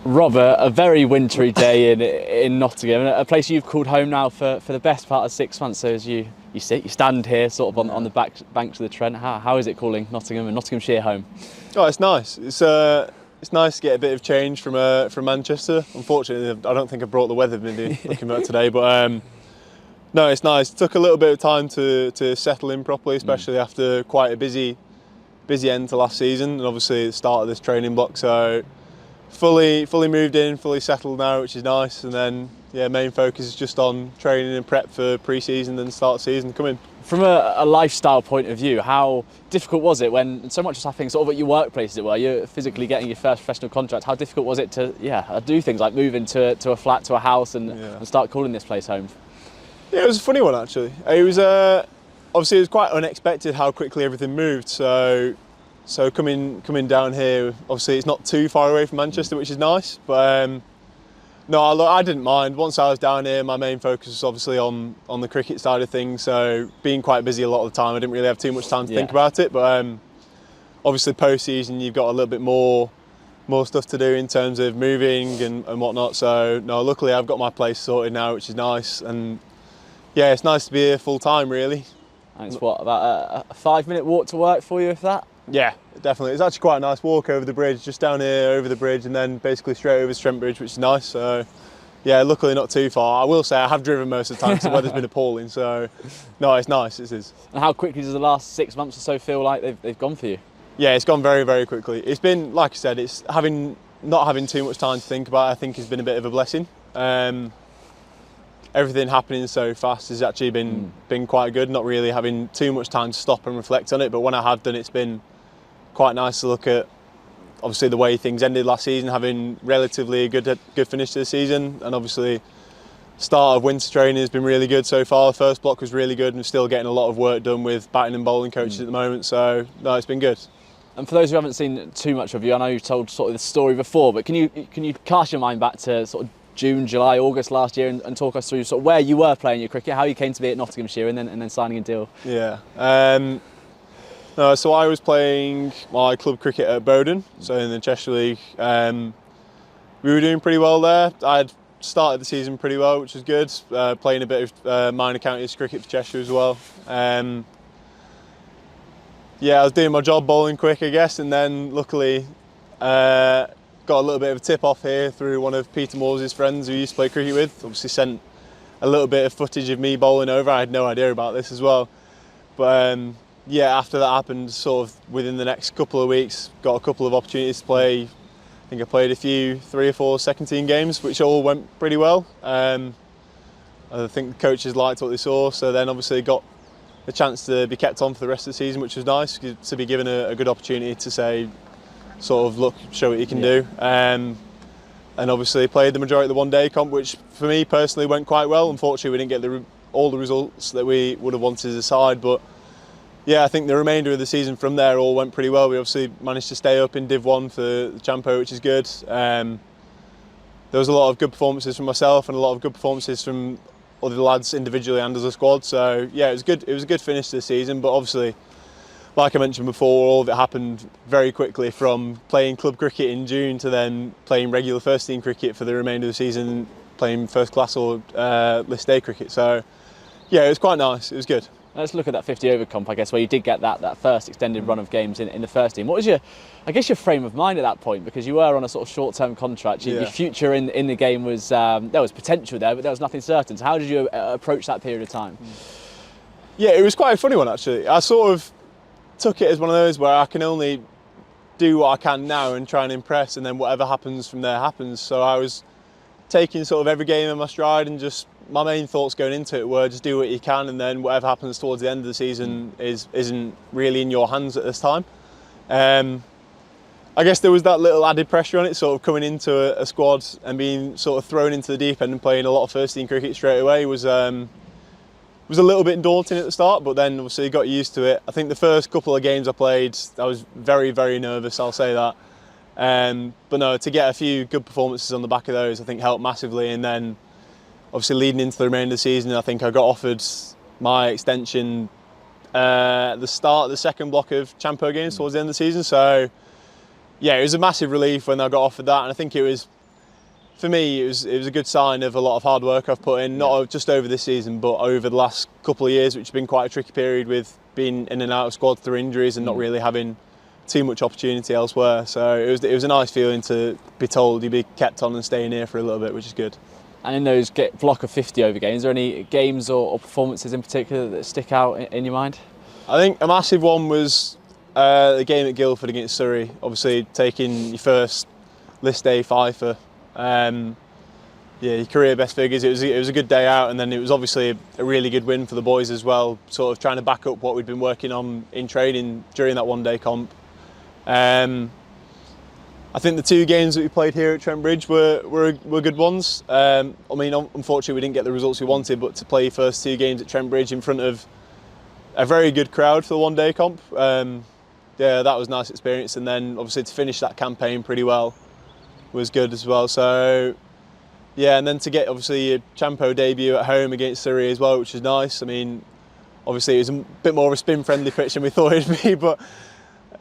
Rob, a very wintry day in Nottingham, a place you've called home now for the best part of 6 months. So as you stand here, sort of on the banks of the Trent, how is it calling Nottingham and Nottinghamshire home? Oh, it's nice. It's nice to get a bit of change from Manchester. Unfortunately, I don't think I brought the weather with me looking at today, but no, it's nice. It took a little bit of time to settle in properly, especially after quite a busy end to last season, and obviously the start of this training block. So fully moved in, fully settled now, which is nice. And then main focus is just on training and prep for pre-season and start season coming. From a lifestyle point of view, how difficult was it when so much was happening sort of at your workplace, as it were? You're physically getting your first professional contract. How difficult was it to do things like move into a flat, to a house, and start calling this place home? Yeah, it was a funny one actually. It was obviously it was quite unexpected how quickly everything moved. So coming down here, obviously it's not too far away from Manchester, which is nice. But no, I didn't mind. Once I was down here, my main focus was obviously on the cricket side of things. So being quite busy a lot of the time, I didn't really have too much time to think about it. But obviously post-season, you've got a little bit more stuff to do in terms of moving and whatnot. So no, luckily I've got my place sorted now, which is nice. And yeah, it's nice to be here full time, really. And it's what, about a 5-minute walk to work for you, if that? Yeah, definitely. It's actually quite a nice walk over the bridge, just down here over the bridge, and then basically straight over to Trent Bridge, which is nice. So yeah, luckily not too far. I will say I have driven most of the time because the weather's been appalling. So no, it's nice. It is. And how quickly does the last 6 months or so feel like they've gone for you? Yeah, it's gone very, very quickly. It's been, like I said, it's not having too much time to think about it, I think has been a bit of a blessing. Everything happening so fast has actually been quite good, not really having too much time to stop and reflect on it. But when I have done, it's been quite nice to look at, obviously, the way things ended last season, having relatively a good finish to the season, and obviously start of winter training has been really good so far. The first block was really good, and still getting a lot of work done with batting and bowling coaches at the moment. So no, it's been good. And for those who haven't seen too much of you, I know you've told sort of the story before, but can you cast your mind back to sort of June, July, August last year and talk us through sort of where you were playing your cricket, how you came to be at Nottinghamshire, and then signing a deal? Yeah. No, so I was playing my club cricket at Bowden, so in the Cheshire League. We were doing pretty well there. I had started the season pretty well, which was good. Playing a bit of minor counties cricket for Cheshire as well. Yeah, I was doing my job bowling quick, I guess, and then luckily got a little bit of a tip off here through one of Peter Moore's friends who he used to play cricket with. Obviously sent a little bit of footage of me bowling over. I had no idea about this as well. But yeah, after that happened, sort of within the next couple of weeks, got a couple of opportunities to play. I think I played a few 3 or 4 second team games, which all went pretty well. I think the coaches liked what they saw, so then obviously got the chance to be kept on for the rest of the season, which was nice, to be given a good opportunity to say, sort of, look, show what you can do. And obviously played the majority of the one-day comp, which for me personally went quite well. Unfortunately, we didn't get all the results that we would have wanted as a side, but yeah, I think the remainder of the season from there all went pretty well. We obviously managed to stay up in Div 1 for the Champo, which is good. There was a lot of good performances from myself and a lot of good performances from other lads individually and as a squad. So yeah, it was good. It was a good finish to the season, but obviously, like I mentioned before, all of it happened very quickly, from playing club cricket in June to then playing regular first team cricket for the remainder of the season, playing first class or list A cricket. So yeah, it was quite nice. It was good. Let's look at that 50 over comp, I guess, where you did get that first extended run of games in the first team. What was your frame of mind at that point? Because you were on a sort of short-term contract. Your future in the game was, there was potential there, but there was nothing certain. So how did you approach that period of time? Yeah, it was quite a funny one actually. I sort of took it as one of those where I can only do what I can now and try and impress, and then whatever happens from there happens. So I was taking sort of every game in my stride, and just my main thoughts going into it were just do what you can, and then whatever happens towards the end of the season isn't really in your hands at this time. I guess there was that little added pressure on it, sort of coming into a squad and being sort of thrown into the deep end and playing a lot of first team cricket straight away was a little bit daunting at the start, but then obviously got used to it. I think the first couple of games I played, I was very, very nervous, I'll say that. But no, to get a few good performances on the back of those, I think helped massively. And then obviously leading into the remainder of the season, I think I got offered my extension at the start of the second block of Champo games towards the end of the season. So yeah, it was a massive relief when I got offered that, and I think it was for me, it was a good sign of a lot of hard work I've put in, not just over this season, but over the last couple of years, which has been quite a tricky period with being in and out of squad through injuries and not really having too much opportunity elsewhere. So it was a nice feeling to be told you'd be kept on and staying here for a little bit, which is good. And in those block of 50 over games, are there any games or performances in particular that stick out in your mind? I think a massive one was the game at Guildford against Surrey. Obviously, taking your first list A fifer, your career best figures. It was a good day out, and then it was obviously a really good win for the boys as well. Sort of trying to back up what we'd been working on in training during that one-day comp. I think the 2 games that we played here at Trent Bridge were good ones. I mean, unfortunately, we didn't get the results we wanted, but to play your first 2 games at Trent Bridge in front of a very good crowd for the one-day comp, that was a nice experience. And then obviously to finish that campaign pretty well was good as well. So yeah, and then to get obviously your Champo debut at home against Surrey as well, which was nice. I mean, obviously it was a bit more of a spin-friendly pitch than we thought it'd be, but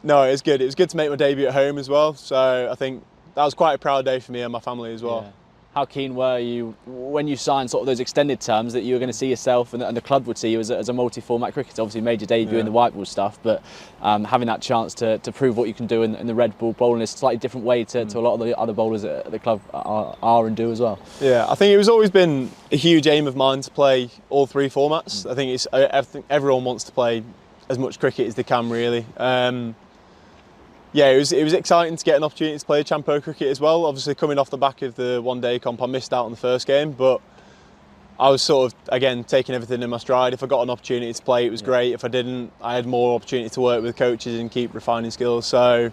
no, it was good. It was good to make my debut at home as well. So I think that was quite a proud day for me and my family as well. Yeah. How keen were you when you signed sort of those extended terms that you were going to see yourself and the club would see you as a multi-format cricketer? Obviously made your debut in the white ball stuff, but having that chance to prove what you can do in the red ball, bowling is a slightly different way to a lot of the other bowlers at the club are and do as well. Yeah, I think it was always been a huge aim of mine to play all 3 formats. I think everyone wants to play as much cricket as they can, really. Yeah, it was exciting to get an opportunity to play Champo cricket as well. Obviously, coming off the back of the one-day comp, I missed out on the first game, but I was sort of, again, taking everything in my stride. If I got an opportunity to play, it was great. If I didn't, I had more opportunity to work with coaches and keep refining skills. So,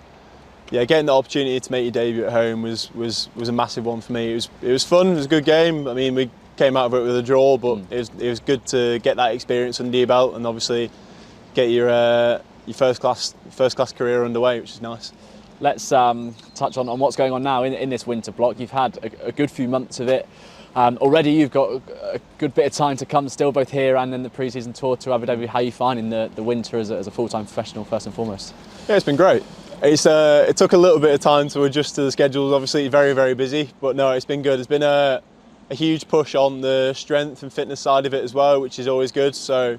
yeah, getting the opportunity to make your debut at home was a massive one for me. It was fun. It was a good game. I mean, we came out of it with a draw, but it was good to get that experience under your belt and obviously get your first class career underway, which is nice. Let's touch on what's going on now in this winter block. You've had a good few months of it. Already you've got a good bit of time to come still, both here and in the pre-season tour to Abu Dhabi. How are you finding the winter as a full-time professional, first and foremost? Yeah, it's been great. It took a little bit of time to adjust to the schedules. Obviously very, very busy, but no, it's been good. It's been a huge push on the strength and fitness side of it as well, which is always good. So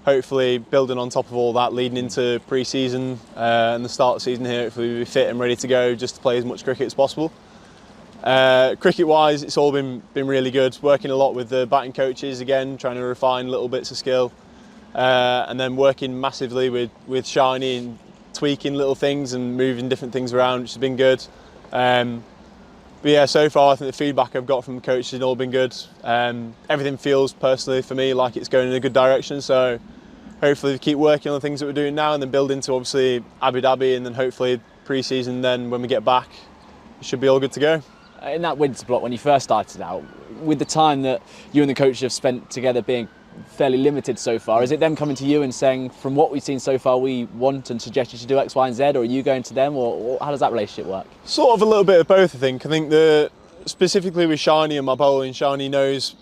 hopefully building on top of all that, leading into pre-season and the start of the season here, hopefully we'll be fit and ready to go just to play as much cricket as possible. Cricket-wise, it's all been really good. Working a lot with the batting coaches again, trying to refine little bits of skill, and then working massively with Shiny and tweaking little things and moving different things around, which has been good. But yeah, so far I think the feedback I've got from the coaches has all been good. Everything feels personally for me like it's going in a good direction. So hopefully we keep working on the things that we're doing now and then build into obviously Abu Dhabi and then hopefully pre-season. Then when we get back, it should be all good to go. In that winter block, when you first started out, with the time that you and the coaches have spent together being fairly limited so far, is it them coming to you and saying, from what we've seen so far, we want and suggest you should do X, Y and Z, or are you going to them, or how does that relationship work? Sort of a little bit of both, I think. I think specifically with Shiny and my bowling, Shiny knows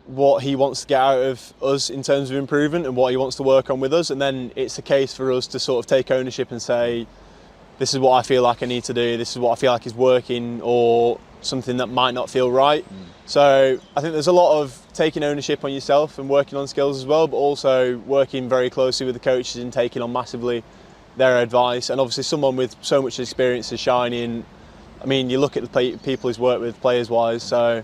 what he wants to get out of us in terms of improvement and what he wants to work on with us, and then it's a case for us to sort of take ownership and say, this is what I feel like I need to do, this is what I feel like is working, or something that might not feel right. So I think there's a lot of taking ownership on yourself and working on skills as well, but also working very closely with the coaches and taking on massively their advice. And obviously someone with so much experience as Shiny, and I mean, you look at the people he's worked with players wise, so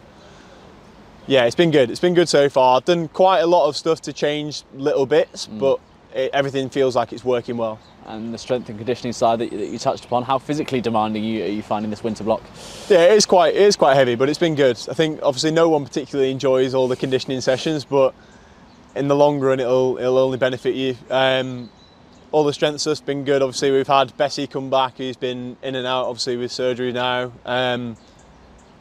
yeah, it's been good. It's been good so far. I've done quite a lot of stuff to change little bits, but everything feels like it's working well. And the strength and conditioning side that you touched upon, how physically demanding are you finding this winter block? Yeah, it is quite heavy, but it's been good. I think obviously no one particularly enjoys all the conditioning sessions, but in the long run it'll only benefit you. All the strength stuff's been good. Obviously we've had Bessie come back, who's been in and out obviously with surgery now, and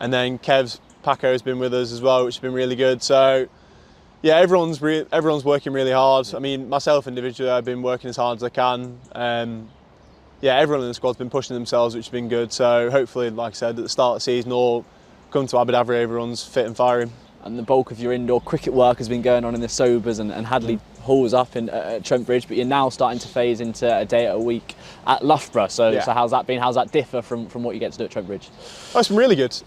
then Paco has been with us as well, which has been really good. So yeah, everyone's working really hard. I mean, myself individually, I've been working as hard as I can. Yeah, everyone in the squad's been pushing themselves, which has been good. So hopefully, like I said, at the start of the season or come to Abu Dhabi, everyone's fit and firing. And the bulk of your indoor cricket work has been going on in the Sobers and Hadley Halls up at Trent Bridge, but you're now starting to phase into a day a week at Loughborough. So how's that been? How's that differ from what you get to do at Trent Bridge? Oh, it's been really good.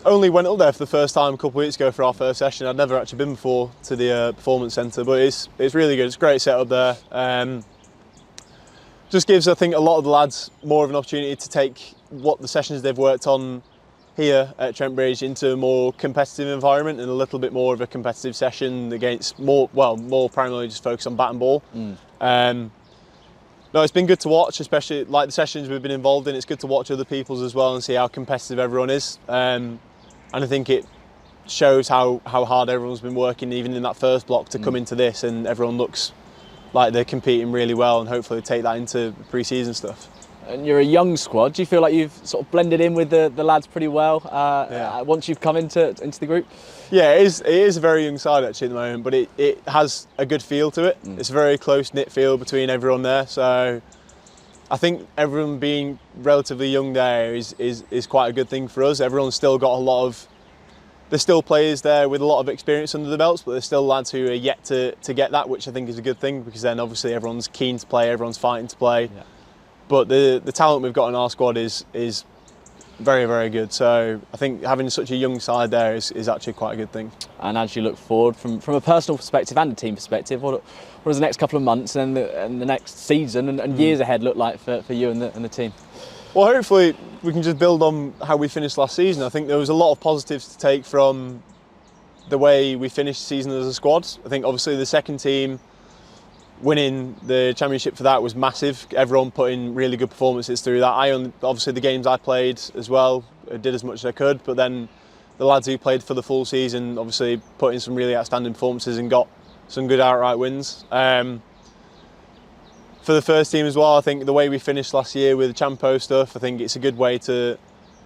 only went up there for the first time a couple of weeks ago for our first session. I'd never actually been before to the performance centre, but it's really good. It's a great setup there. Just gives, I think, a lot of the lads more of an opportunity to take what the sessions they've worked on here at Trent Bridge into a more competitive environment and a little bit more of a competitive session against more primarily just focused on bat and ball. No, it's been good to watch, especially like the sessions we've been involved in. It's good to watch other people's as well and see how competitive everyone is. And I think it shows how hard everyone's been working, even in that first block, to come into this, and everyone looks like they're competing really well, and hopefully take that into pre-season stuff. And you're a young squad. Do you feel like you've sort of blended in with the lads pretty well once you've come into the group? Yeah, it is a very young side actually at the moment, but it has a good feel to it. It's a very close-knit feel between everyone there. So I think everyone being relatively young there is quite a good thing for us. Everyone's still got there's still players there with a lot of experience under the belts, but there's still lads who are yet to get that, which I think is a good thing, because then obviously everyone's keen to play, everyone's fighting to play. Yeah. But the talent we've got in our squad is very, very good. So I think having such a young side there is actually quite a good thing. And as you look forward from a personal perspective and a team perspective, what does the next couple of months and the next season and years ahead look like for you and the team? Well, hopefully we can just build on how we finished last season. I think there was a lot of positives to take from the way we finished the season as a squad. I think obviously the second team winning the championship for that was massive. Everyone put in really good performances through that. Obviously the games I played as well, I did as much as I could, but then the lads who played for the full season obviously put in some really outstanding performances and got some good outright wins. For the first team as well, I think the way we finished last year with the Champo stuff, I think it's a good way to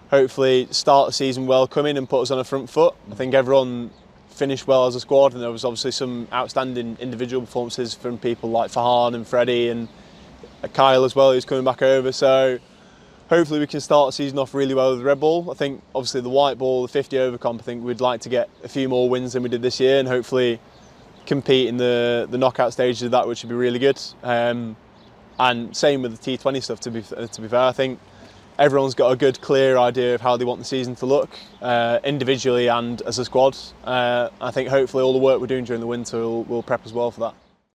hopefully start the season well, come in and put us on a front foot. I think everyone finished well as a squad, and there was obviously some outstanding individual performances from people like Farhan and Freddie and Kyle as well, who's coming back over. So hopefully we can start the season off really well with the red ball. I think obviously the white ball, the 50 over comp, I think we'd like to get a few more wins than we did this year, and hopefully compete in the knockout stages of that, which would be really good. And same with the T20 stuff, to be fair. I think everyone's got a good, clear idea of how they want the season to look, individually and as a squad. I think hopefully all the work we're doing during the winter will prep us well for that.